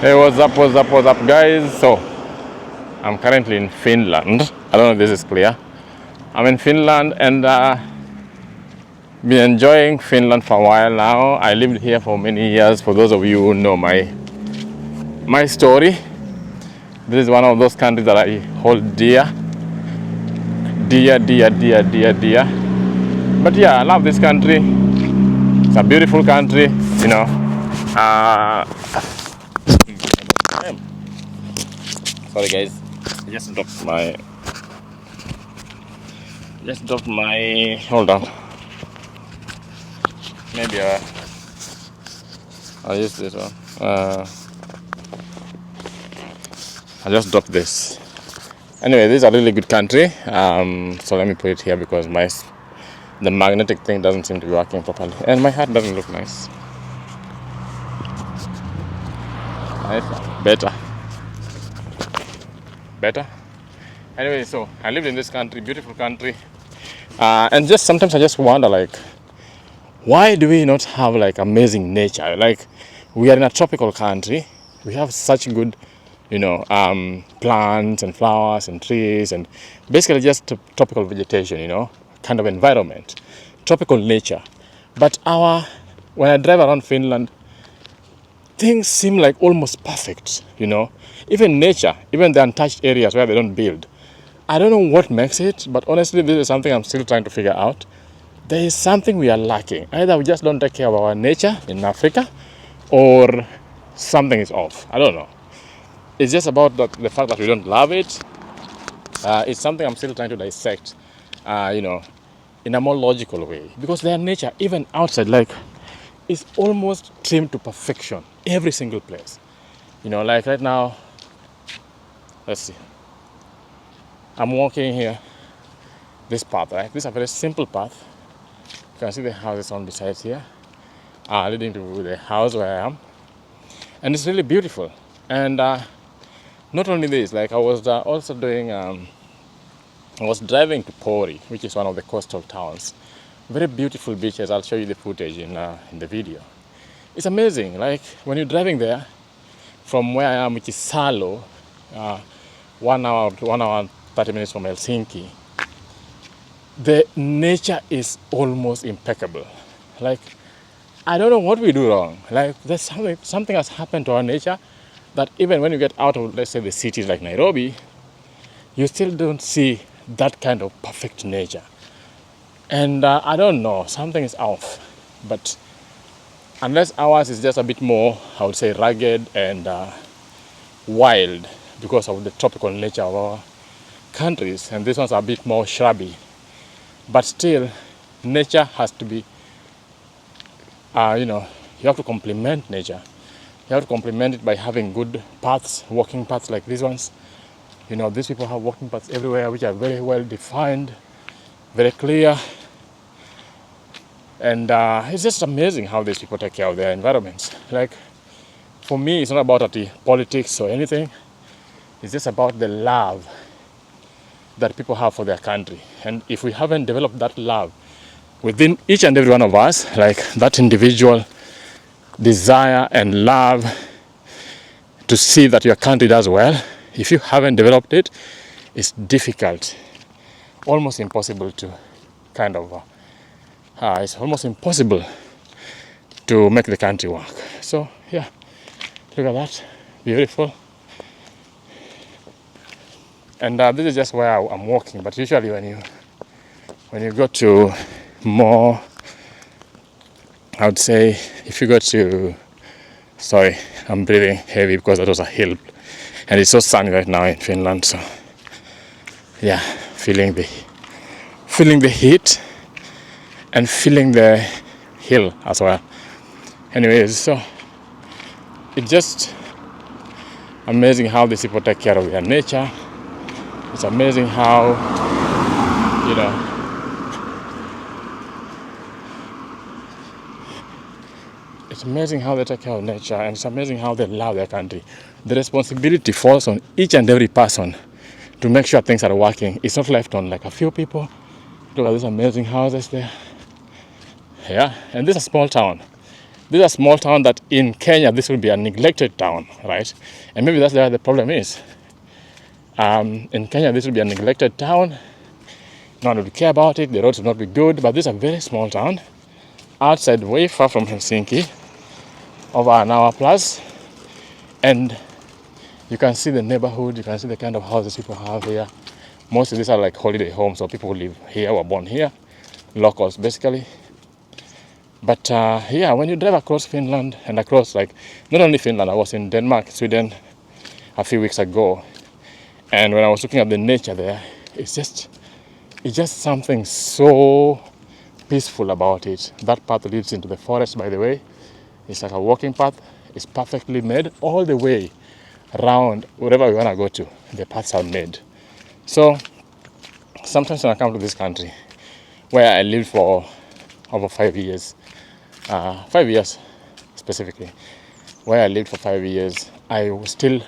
Hey, what's up, guys? So, I'm currently in Finland. I don't know if this is clear. I'm in Finland and been enjoying Finland for a while now. I lived here for many years. For those of you who know my story, this is one of those countries that I hold dear, dear. But yeah, I love this country. It's a beautiful country, you know. Uh, sorry, guys. I just dropped my. Hold on. Maybe I'll use this one. I just dropped this. Anyway, this is a really good country. So let me put it here because the magnetic thing doesn't seem to be working properly, and my hat doesn't look nice. Better. Anyway, so I lived in this country, beautiful country, and just sometimes I just wonder, like, why do we not have like amazing nature? Like, we are in a tropical country. We have such good, plants and flowers and trees and basically just tropical vegetation, kind of environment, tropical nature. But when I drive around Finland, things seem like almost perfect. Even nature, even the untouched areas where they don't build. I don't know what makes it, but honestly, this is something I'm still trying to figure out. There is something we are lacking. Either we just don't take care of our nature in Africa, or something is off. I don't know. It's just about the fact that we don't love it. It's something I'm still trying to dissect, in a more logical way. Because their nature, even outside, like, is almost trimmed to perfection. Every single place. Like right now, let's see. I'm walking here, this path, right? This is a very simple path. You can see the houses on the sides here, leading to the house where I am. And it's really beautiful. And not only this, like I was also doing, I was driving to Pori, which is one of the coastal towns. Very beautiful beaches. I'll show you the footage in the video. It's amazing. Like when you're driving there, from where I am, which is Salo, 1 hour, 30 minutes from Helsinki, the nature is almost impeccable. Like, I don't know what we do wrong. Like, there's something has happened to our nature that even when you get out of, let's say, the cities like Nairobi, you still don't see that kind of perfect nature. And I don't know, something is off. But unless ours is just a bit more, I would say, rugged and wild because of the tropical nature of our countries, and these ones are a bit more shrubby. But still, nature has to be, you have to complement nature. You have to complement it by having good paths, walking paths like these ones. These people have walking paths everywhere, which are very well defined, very clear. And it's just amazing how these people take care of their environments. Like, for me, it's not about the politics or anything. It's just about the love that people have for their country. And if we haven't developed that love within each and every one of us, like that individual desire and love to see that your country does well, if you haven't developed it, it's difficult, almost impossible to it's almost impossible to make the country work. So yeah, look at that, beautiful. And this is just where I'm walking. But usually when you go to more, I would say, if you go to, sorry, I'm breathing heavy because that was a hill, and it's so sunny right now in Finland. So yeah, feeling the heat and feeling the hill as well. Anyways, so it's just amazing how these people take care of their nature. It's amazing how, it's amazing how they take care of nature, and it's amazing how they love their country. The responsibility falls on each and every person to make sure things are working. It's not left on like a few people. Look at these amazing houses there. Yeah, and this is a small town. This is a small town that in Kenya, this will be a neglected town, right? And maybe that's where the problem is. In Kenya, this will be a neglected town. No one will care about it. The roads will not be good. But this is a very small town, outside, way far from Helsinki, over an hour plus. And you can see the neighborhood. You can see the kind of houses people have here. Most of these are like holiday homes, or people who live here, who are born here, locals basically. But yeah, when you drive across Finland and across, like, not only Finland, I was in Denmark, Sweden a few weeks ago, and when I was looking at the nature there, it's just something so peaceful about it. That path leads into the forest, by the way. It's like a walking path. It's perfectly made all the way around wherever we want to go to. The paths are made. So sometimes when I come to this country, where I lived for over 5 years, 5 years specifically, where I lived for 5 years, I will still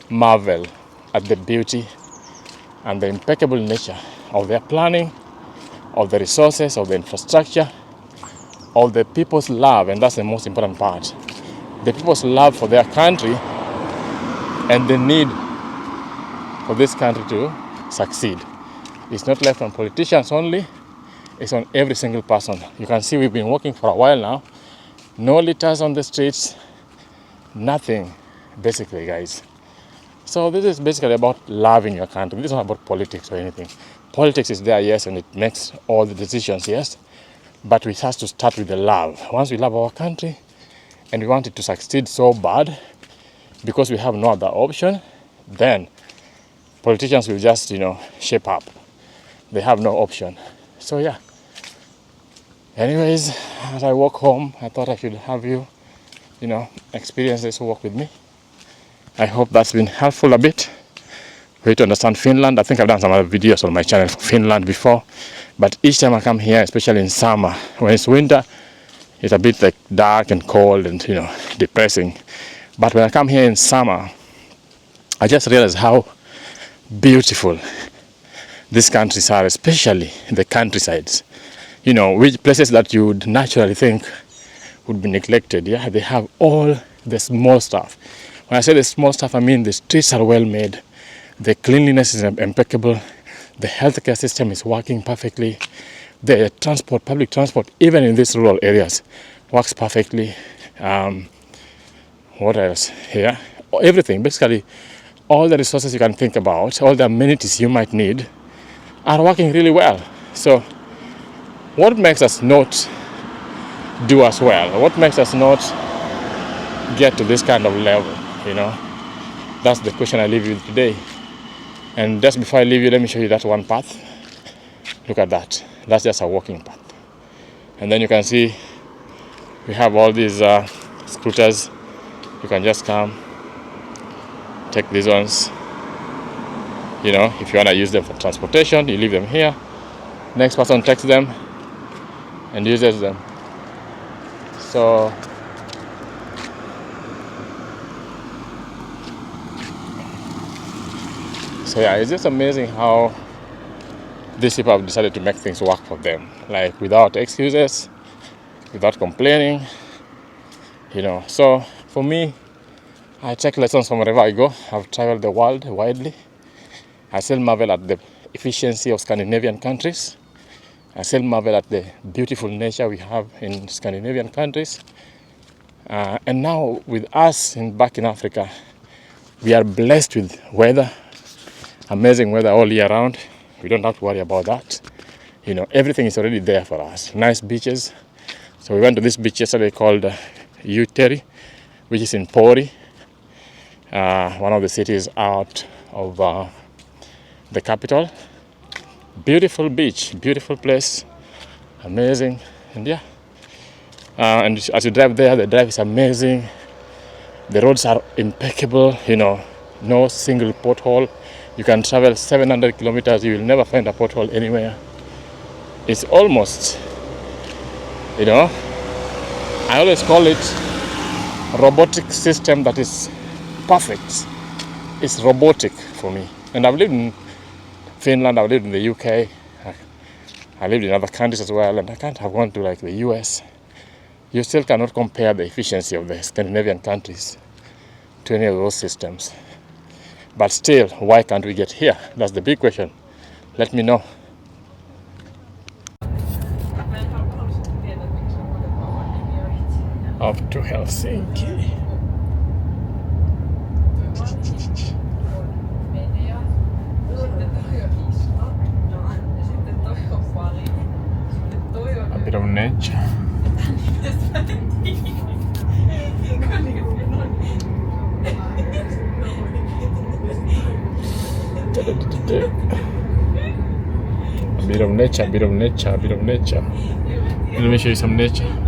marvel at the beauty and the impeccable nature of their planning, of the resources, of the infrastructure, of the people's love, and that's the most important part. The people's love for their country and the need for this country to succeed. It's not left on politicians only, it's on every single person. You can see we've been working for a while now. No litters on the streets, nothing, basically, guys. So this is basically about loving your country. This is not about politics or anything. Politics is there, yes, and it makes all the decisions, yes. But we have to start with the love. Once we love our country and we want it to succeed so bad because we have no other option, then politicians will just, shape up. They have no option. So yeah. Anyways, as I walk home, I thought I should have you, experience this walk with me. I hope that's been helpful a bit for you to understand Finland. I think I've done some other videos on my channel for Finland before, but each time I come here, especially in summer, when it's winter, it's a bit like dark and cold and depressing. But when I come here in summer, I just realize how beautiful these countries are, especially the countrysides. Which places that you would naturally think would be neglected. Yeah, they have all the small stuff. When I say the small stuff, I mean the streets are well made, the cleanliness is impeccable, the healthcare system is working perfectly, the transport, public transport, even in these rural areas, works perfectly. What else here? Everything, basically, all the resources you can think about, all the amenities you might need, are working really well. So, what makes us not do as well? What makes us not get to this kind of level? That's the question I leave you with today. And just before I leave you, let me show you that one path. Look at that. That's just a walking path. And then you can see we have all these scooters. You can just come, take these ones. If you want to use them for transportation, you leave them here. Next person takes them and uses them. So yeah, it's just amazing how these people have decided to make things work for them, like without excuses, without complaining. So for me, I take lessons from wherever I go. I've traveled the world widely. I still marvel at the efficiency of Scandinavian countries. I still marvel at the beautiful nature we have in Scandinavian countries. And now with us back in Africa, we are blessed with weather, amazing weather all year round. We don't have to worry about that. Everything is already there for us. Nice beaches. So we went to this beach yesterday called Utteri, which is in Pori, one of the cities out of the capital. Beautiful beach, beautiful place, amazing. And yeah, and as you drive there, the drive is amazing. The roads are impeccable, no single pothole. You can travel 700 kilometers, you will never find a pothole anywhere. It's almost, I always call it a robotic system that is perfect. It's robotic for me. And I've lived in Finland, I've lived in the UK, I lived in other countries as well, and I can't have gone to like the US. you still cannot compare the efficiency of the Scandinavian countries to any of those systems. But still, why can't we get here? That's the big question. Let me know. Up to Helsinki. A bit of nature. A bit of nature, a bit of nature, a bit of nature. Let me show you some nature.